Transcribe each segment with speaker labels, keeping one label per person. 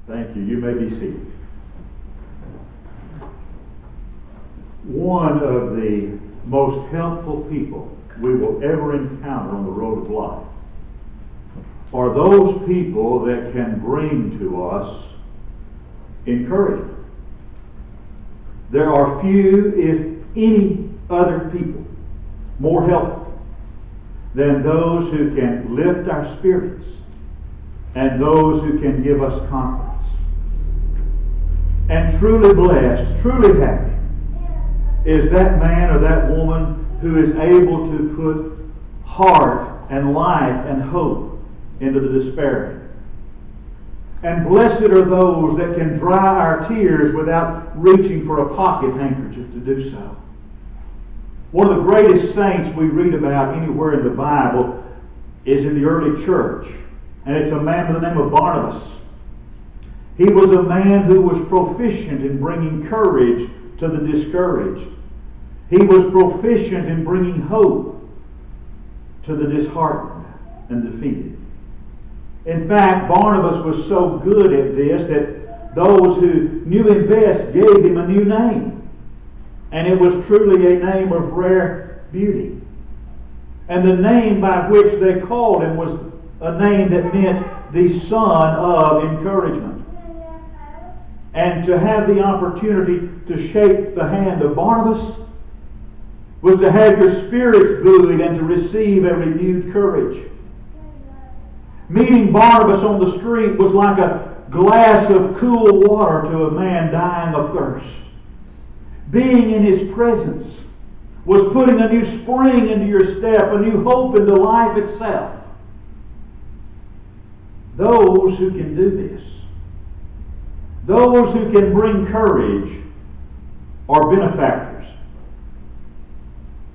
Speaker 1: Thank you. You may be seated. One of the most helpful people we will ever encounter on the road of life are those people that can bring to us encouragement. There are few, if any, other people more helpful than those who can lift our spirits and those who can give us confidence. And truly blessed, truly happy is that man or that woman who is able to put heart and life and hope into the despairing. And blessed are those that can dry our tears without reaching for a pocket handkerchief to do so. One of the greatest saints we read about anywhere in the Bible is in the early church. And it's a man by the name of Barnabas. He was a man who was proficient in bringing courage to the discouraged. He was proficient in bringing hope to the disheartened and defeated. In fact, Barnabas was so good at this that those who knew him best gave him a new name. And it was truly a name of rare beauty. And the name by which they called him was a name that meant the son of encouragement. And to have the opportunity to shake the hand of Barnabas was to have your spirits buoyed and to receive a renewed courage. Meeting Barnabas on the street was like a glass of cool water to a man dying of thirst. Being in his presence was putting a new spring into your step, a new hope into life itself. Those who can do this, those who can bring courage, are benefactors.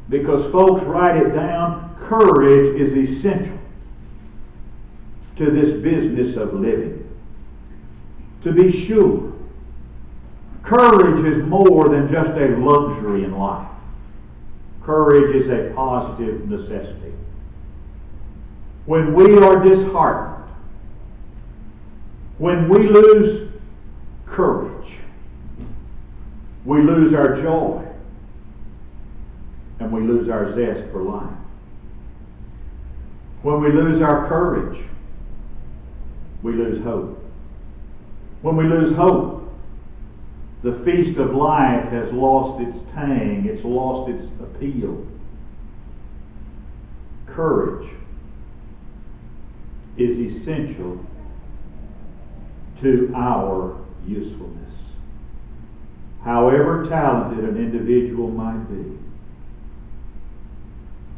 Speaker 1: Because folks, write it down, courage is essential to this business of living. To be sure, courage is more than just a luxury in life. Courage is a positive necessity. When we are disheartened, when we lose courage, we lose our joy, and we lose our zest for life. When we lose our courage, we lose hope. When we lose hope, the feast of life has lost its tang, it's lost its appeal. Courage is essential to our usefulness. However talented an individual might be,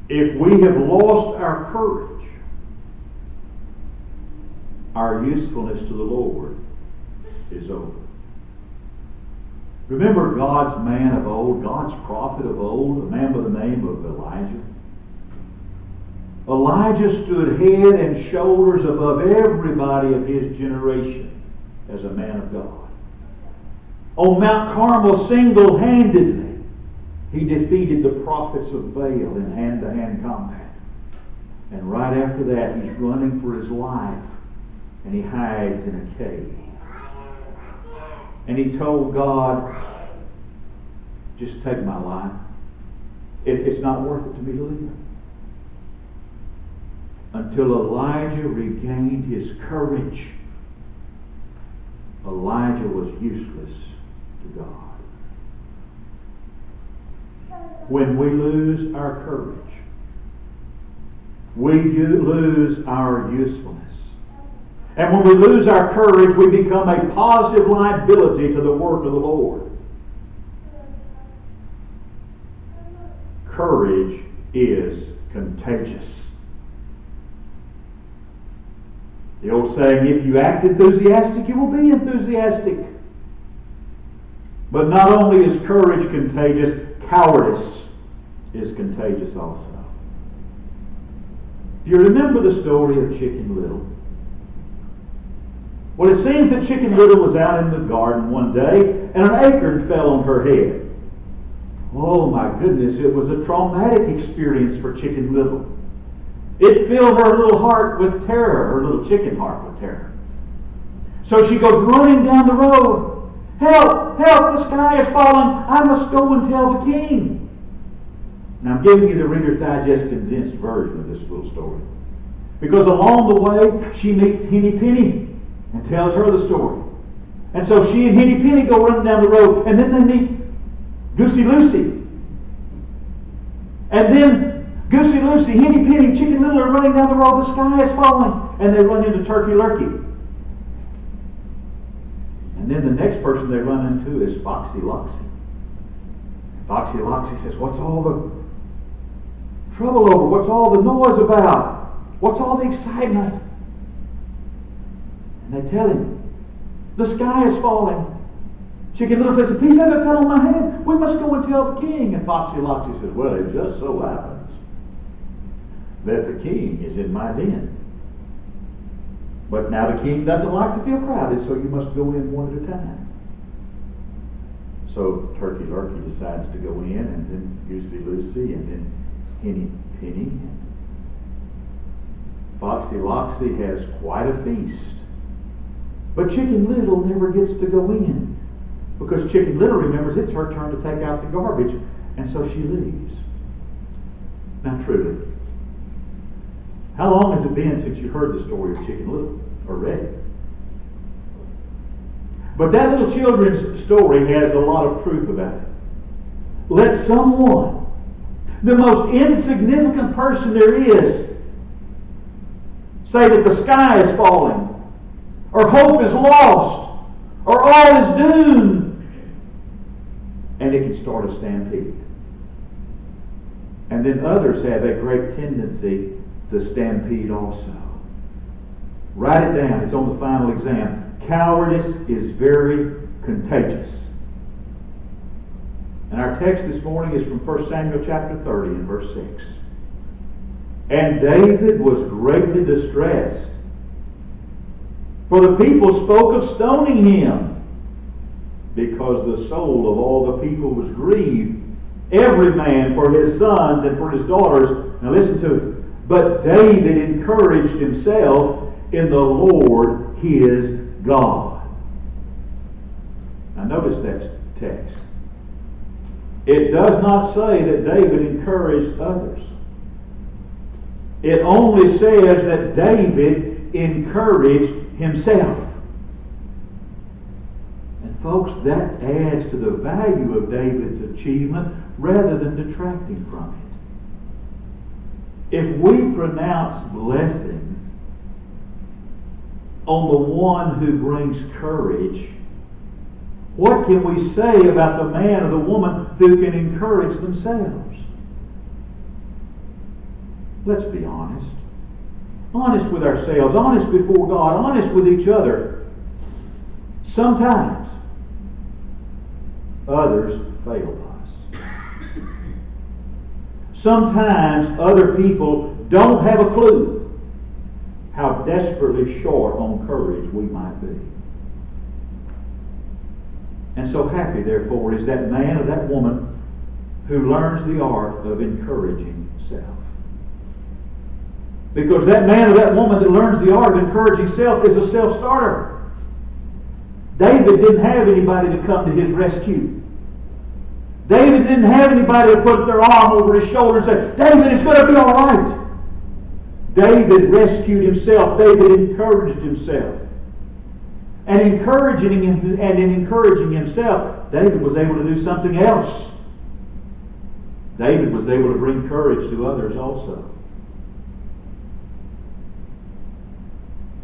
Speaker 1: if we have lost our courage, our usefulness to the Lord is over. Remember God's man of old, God's prophet of old, a man by the name of Elijah? Elijah stood head and shoulders above everybody of his generation as a man of God. On Mount Carmel, single-handedly, he defeated the prophets of Baal in hand-to-hand combat. And right after that, he's running for his life, and he hides in a cave. And he told God, just take my life. It's not worth it to me to live. Until Elijah regained his courage, Elijah was useless to God. When we lose our courage, we lose our usefulness. And when we lose our courage, we become a positive liability to the work of the Lord. Courage is contagious. The old saying, if you act enthusiastic, you will be enthusiastic. But not only is courage contagious, cowardice is contagious also. Do you remember the story of Chicken Little? Well, it seems that Chicken Little was out in the garden one day, and an acorn fell on her head. Oh my goodness, it was a traumatic experience for Chicken Little. It filled her little heart with terror, her little chicken heart with terror. So she goes running down the road. Help! Help! The sky is falling. I must go and tell the king. Now I'm giving you the Reader's Digest condensed version of this little story. Because along the way, she meets Henny Penny and tells her the story. And so she and Henny Penny go running down the road, and then they meet Goosey Lucy. And then Goosey Lucy, Henny Penny, Chicken Little are running down the road. The sky is falling. And they run into Turkey Lurkey. And then the next person they run into is Foxy Loxy. Foxy Loxy says, what's all the trouble over? What's all the noise about? What's all the excitement? And they tell him, the sky is falling. Chicken Little says, a piece of it fell on my head. We must go and tell the king. And Foxy Loxy says, well, it just so happens that the king is in my den. But now the king doesn't like to feel crowded, so you must go in one at a time. So Turkey Lurkey decides to go in, and then Goosey Lucy, and then Henny Penny. Foxy Loxy has quite a feast. But Chicken Little never gets to go in, because Chicken Little remembers it's her turn to take out the garbage, and so she leaves. Now truly, how long has it been since you heard the story of Chicken Little, or read it? But that little children's story has a lot of truth about it. Let someone, the most insignificant person there is, say that the sky is falling, or hope is lost, or all is doomed, and it can start a stampede. And then others have a great tendency to stampede also. Write it down. It's on the final exam. Cowardice is very contagious. And our text this morning is from 1 Samuel chapter 30 and verse 6. And David was greatly distressed, for the people spoke of stoning him, because the soul of all the people was grieved, every man for his sons and for his daughters. Now listen to it. But David encouraged himself in the Lord his God. Now notice that text. It does not say that David encouraged others. It only says that David encouraged himself. And folks, that adds to the value of David's achievement rather than detracting from it. If we pronounce blessings on the one who brings courage, what can we say about the man or the woman who can encourage themselves? Let's be honest. Honest with ourselves, honest before God, honest with each other. Sometimes others fail us. Sometimes other people don't have a clue how desperately short on courage we might be. And so happy, therefore, is that man or that woman who learns the art of encouraging self. Because that man or that woman that learns the art of encouraging self is a self-starter. David didn't have anybody to come to his rescue. David didn't have anybody to put their arm over his shoulder and say, David, it's going to be all right. David rescued himself. David encouraged himself. And in encouraging himself, David was able to do something else. David was able to bring courage to others also.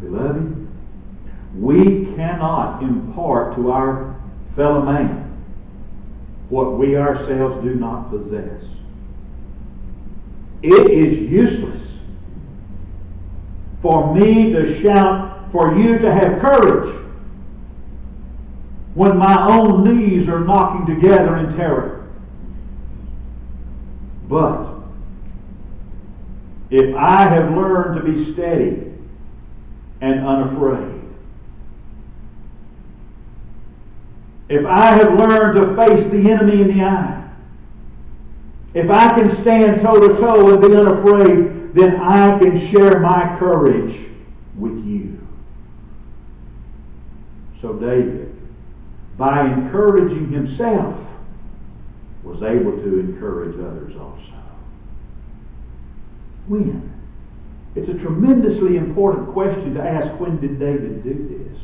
Speaker 1: Beloved, we cannot impart to our fellow man what we ourselves do not possess. It is useless for me to shout for you to have courage when my own knees are knocking together in terror. But if I have learned to be steady and unafraid, if I have learned to face the enemy in the eye, if I can stand toe to toe and be unafraid, then I can share my courage with you. So David, by encouraging himself, was able to encourage others also. When? It's a tremendously important question to ask. When did David do this?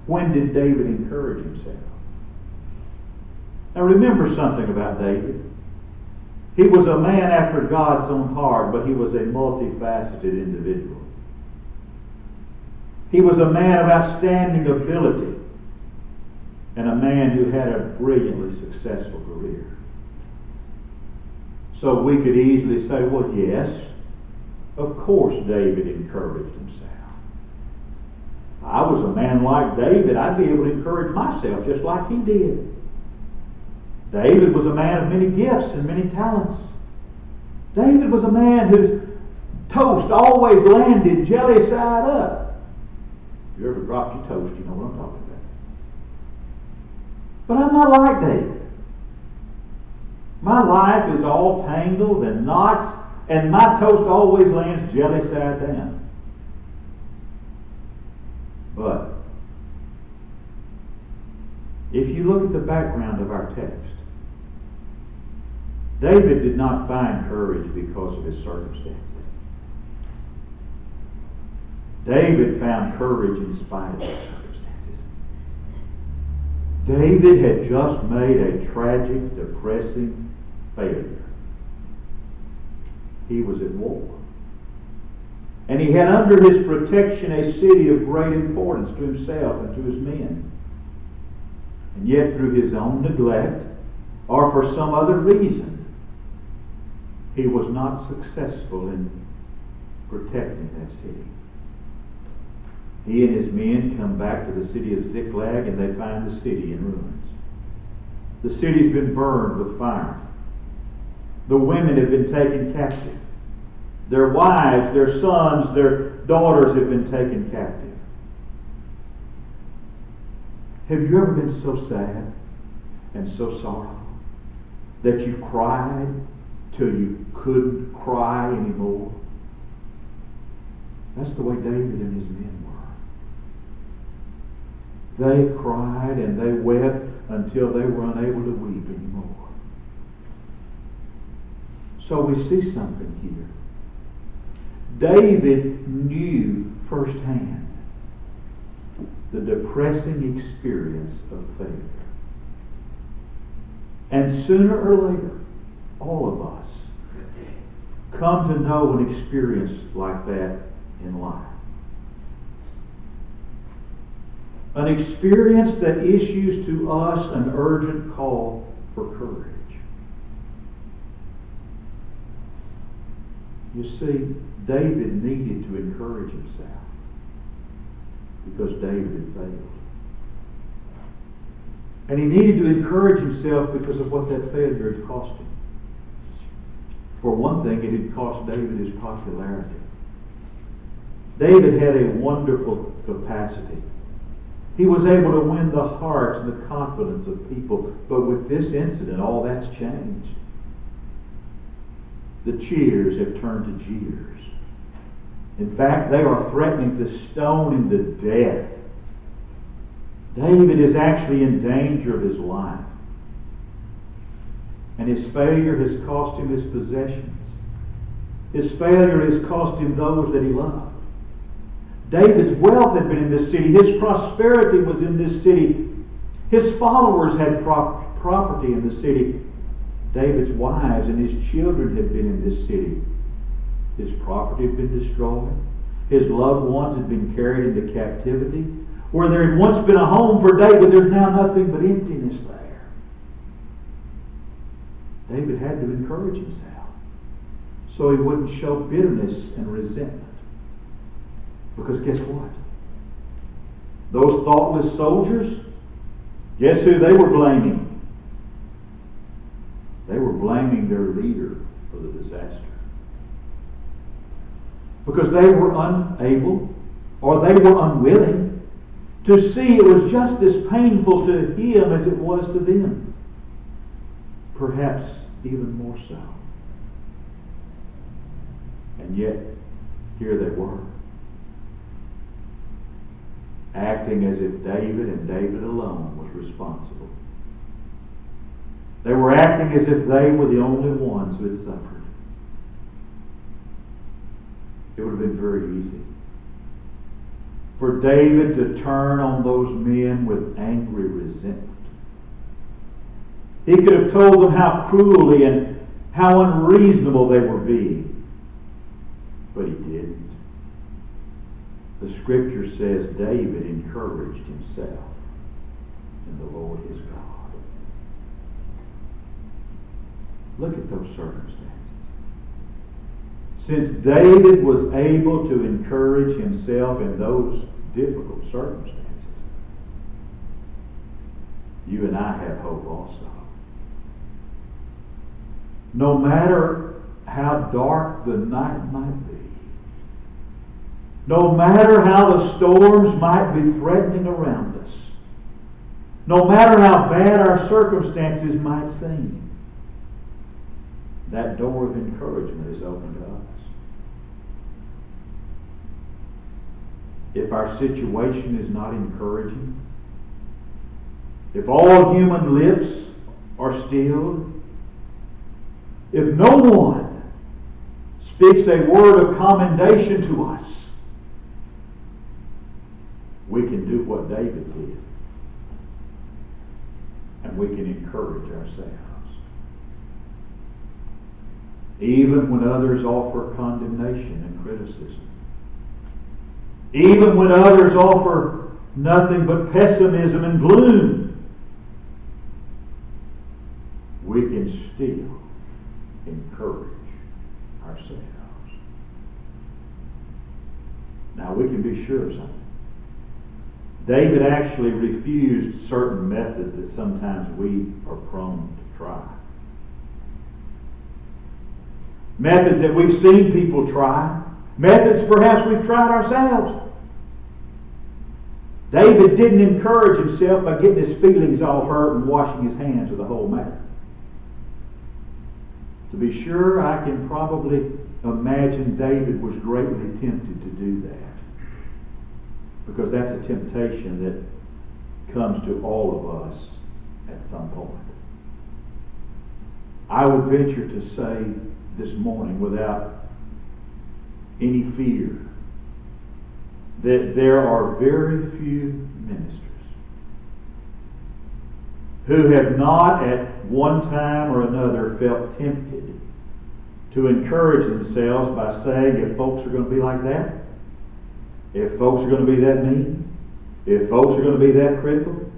Speaker 1: When did David encourage himself? Now remember something about David. He was a man after God's own heart, but he was a multifaceted individual. He was a man of outstanding ability and a man who had a brilliantly successful career. So we could easily say, well, yes, of course David encouraged himself. If I was a man like David, I'd be able to encourage myself just like he did. David was a man of many gifts and many talents. David was a man whose toast always landed jelly side up. If you ever dropped your toast, you know what I'm talking about. But I'm not like David. My life is all tangles and knots, and my toast always lands jelly side down. But if you look at the background of our text, David did not find courage because of his circumstances. David found courage in spite of his circumstances. David had just made a tragic, depressing failure. He was at war. And he had under his protection a city of great importance to himself and to his men. And yet through his own neglect, or for some other reason, he was not successful in protecting that city. He and his men come back to the city of Ziklag, and they find the city in ruins. The city's been burned with fire. The women have been taken captive. Their wives, their sons, their daughters have been taken captive. Have you ever been so sad and so sorrowful that you cried till you couldn't cry anymore? That's the way David and his men were. They cried and they wept until they were unable to weep anymore. So we see something here. David knew firsthand the depressing experience of failure. And sooner or later, all of us come to know an experience like that in life. An experience that issues to us an urgent call for courage. You see, David needed to encourage himself because David had failed. And he needed to encourage himself because of what that failure had cost him. For one thing, it had cost David his popularity. David had a wonderful capacity. He was able to win the hearts and the confidence of people. But with this incident, all that's changed. The cheers have turned to jeers. In fact, they are threatening to stone him to death. David is actually in danger of his life. And his failure has cost him his possessions. His failure has cost him those that he loved. David's wealth had been in this city. His prosperity was in this city. His followers had property in the city. David's wives and his children had been in this city. His property had been destroyed. His loved ones had been carried into captivity. Where there had once been a home for David, there's now nothing but emptiness there. David had to encourage himself so he wouldn't show bitterness and resentment. Because guess what? Those thoughtless soldiers, guess who they were blaming? They were blaming their leader for the disaster. Because they were unable, or they were unwilling, to see it was just as painful to him as it was to them. Perhaps even more so. And yet, here they were. acting as if David and David alone was responsible. They were acting as if they were the only ones who had suffered. It would have been very easy for David to turn on those men with angry resentment. He could have told them how cruelly and how unreasonable they were being. But he didn't. The Scripture says David encouraged himself in the Lord his God. Look at those circumstances. Since David was able to encourage himself in those difficult circumstances, you and I have hope also. No matter how dark the night might be, no matter how the storms might be threatening around us, no matter how bad our circumstances might seem, that door of encouragement is open to us. If our situation is not encouraging, if all human lips are stilled, if no one speaks a word of commendation to us, we can do what David did. And we can encourage ourselves. Even when others offer condemnation and criticism. Even when others offer nothing but pessimism and gloom, we can still encourage ourselves. Now we can be sure of something. David actually refused certain methods that sometimes we are prone to try. Methods that we've seen people try. Methods perhaps we've tried ourselves. David didn't encourage himself by getting his feelings all hurt and washing his hands of the whole matter. To be sure, I can probably imagine David was greatly tempted to do that. Because that's a temptation that comes to all of us at some point. I would venture to say this morning without any fear that there are very few ministers who have not at one time or another felt tempted to encourage themselves by saying, if folks are going to be like that, if folks are going to be that mean, if folks are going to be that critical,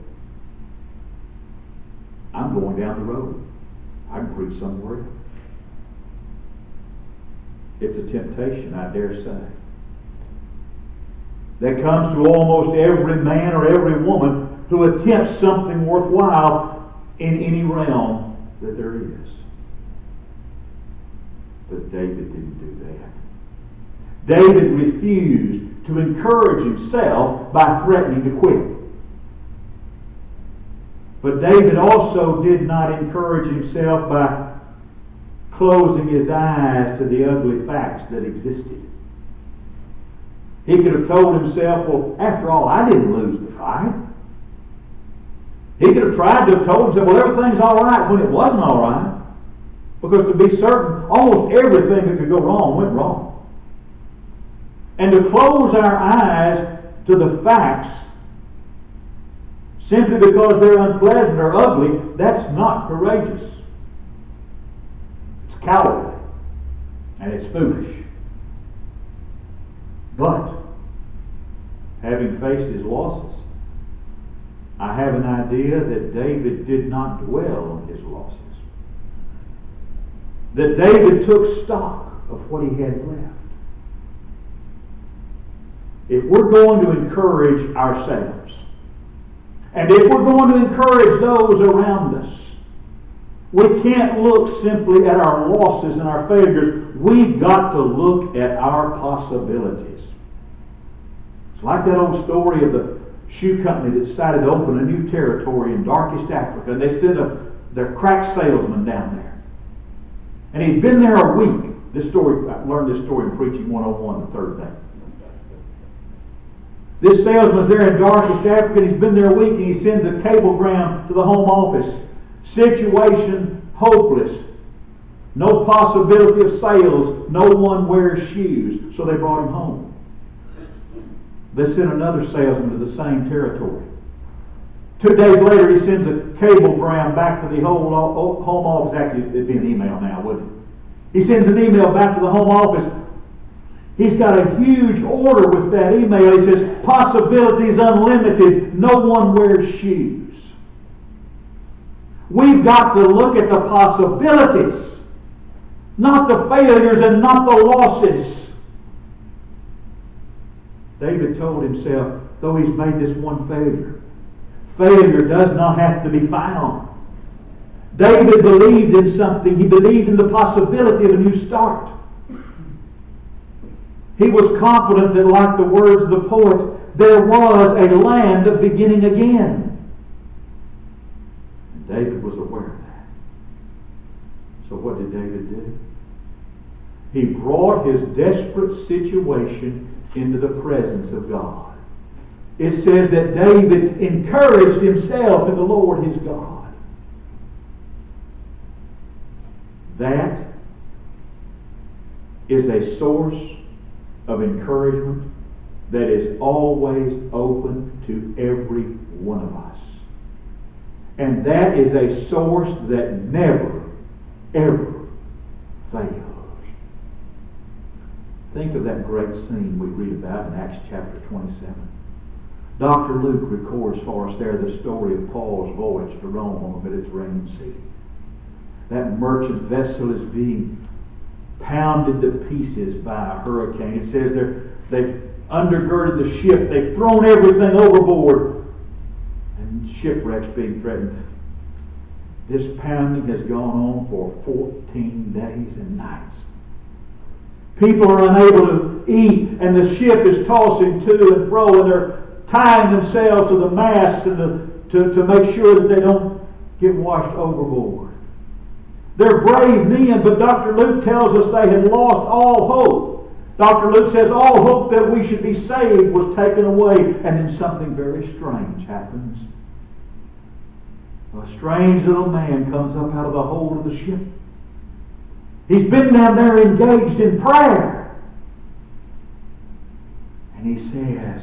Speaker 1: I'm going down the road. I can preach somewhere else. It's a temptation, I dare say, that comes to almost every man or every woman who attempts something worthwhile in any realm that there is. But David didn't do that. David refused to encourage himself by threatening to quit. But David also did not encourage himself by closing his eyes to the ugly facts that existed. He could have told himself, well, after all, I didn't lose the fight. He could have tried to have told himself, well, everything's all right when it wasn't all right. Because to be certain, almost everything that could go wrong went wrong. And to close our eyes to the facts simply because they're unpleasant or ugly, that's not courageous. It's cowardly. And it's foolish. But, having faced his losses, I have an idea that David did not dwell on his losses. That David took stock of what he had left. If we're going to encourage ourselves, and if we're going to encourage those around us, we can't look simply at our losses and our failures. We've got to look at our possibilities. It's like that old story of the shoe company that decided to open a new territory in darkest Africa, and they sent their crack salesman down there. And he'd been there a week. I learned this story in Preaching 101 the third day. This salesman's there in darkest Africa, and he's been there a week, and he sends a cablegram to the home office. Situation hopeless. No possibility of sales. No one wears shoes. So they brought him home. They sent another salesman to the same territory. 2 days later, he sends a cablegram back to the home office. Actually, it'd be an email now, wouldn't it? He sends an email back to the home office. He's got a huge order with that email. He says, possibilities unlimited. No one wears shoes. We've got to look at the possibilities, not the failures and not the losses. David told himself, though he's made this one failure, failure does not have to be final. David believed in something. He believed in the possibility of a new start. He was confident that, like the words of the poet, there was a land of beginning again. And David was aware of that. So what did David do? He brought his desperate situation into the presence of God. It says that David encouraged himself in the Lord his God. That is a source of encouragement that is always open to every one of us. And that is a source that never, ever fails. Think of that great scene we read about in Acts chapter 27. Dr. Luke records for us there the story of Paul's voyage to Rome on the Mediterranean Sea. That merchant vessel is being pounded to pieces by a hurricane. It says they've undergirded the ship. They've thrown everything overboard. And shipwreck's being threatened. This pounding has gone on for 14 days and nights. People are unable to eat, and the ship is tossing to and fro, and they're tying themselves to the masts and to make sure that they don't get washed overboard. They're brave men, but Dr. Luke tells us they had lost all hope. Dr. Luke says all hope that we should be saved was taken away, and then something very strange happens. A strange little man comes up out of the hold of the ship. He's been down there engaged in prayer. And he says,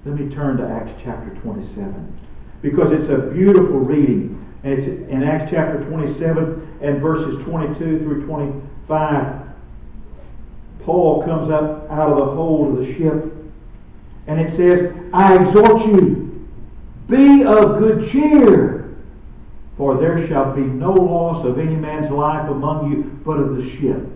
Speaker 1: let me turn to Acts chapter 27, because it's a beautiful reading. And it's in Acts chapter 27 and verses 22 through 25. Paul comes up out of the hold of the ship. And it says, I exhort you, be of good cheer, for there shall be no loss of any man's life among you, but of the ship.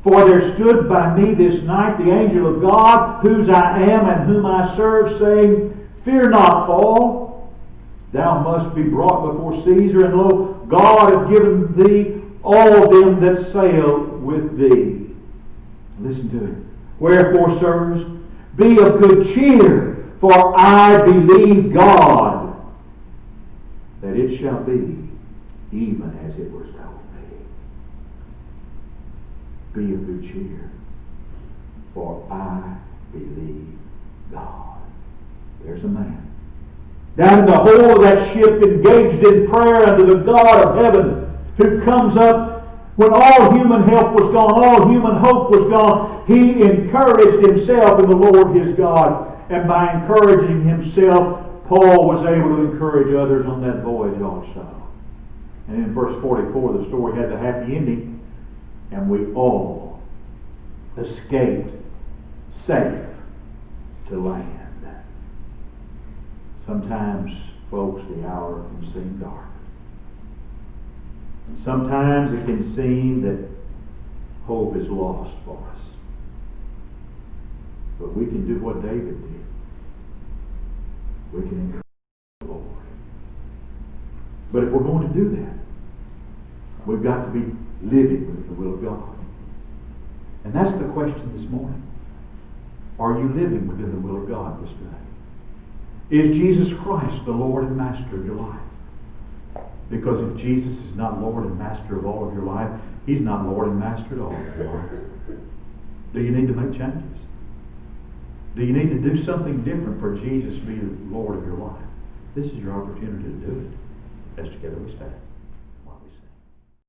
Speaker 1: For there stood by me this night the angel of God, whose I am and whom I serve, saying, fear not, Paul. Thou must be brought before Caesar, and lo, God hath given thee all them that sail with thee. Listen to it. Wherefore, sirs, be of good cheer, for I believe God, that it shall be even as it was told me. Be of good cheer, for I believe God. There's a man down in the hold of that ship, engaged in prayer unto the God of heaven, who comes up when all human help was gone, all human hope was gone. He encouraged himself in the Lord his God. And by encouraging himself, Paul was able to encourage others on that voyage also. And in verse 44, the story has a happy ending. And we all escaped safe to land. Sometimes, folks, the hour can seem dark. And sometimes it can seem that hope is lost for us. But we can do what David did. We can encourage the Lord. But if we're going to do that, we've got to be living with the will of God. And that's the question this morning. Are you living within the will of God this day? Is Jesus Christ the Lord and Master of your life? Because if Jesus is not Lord and Master of all of your life, He's not Lord and Master at all of your life. Do you need to make changes? Do you need to do something different for Jesus to be the Lord of your life? This is your opportunity to do it. As together we stand.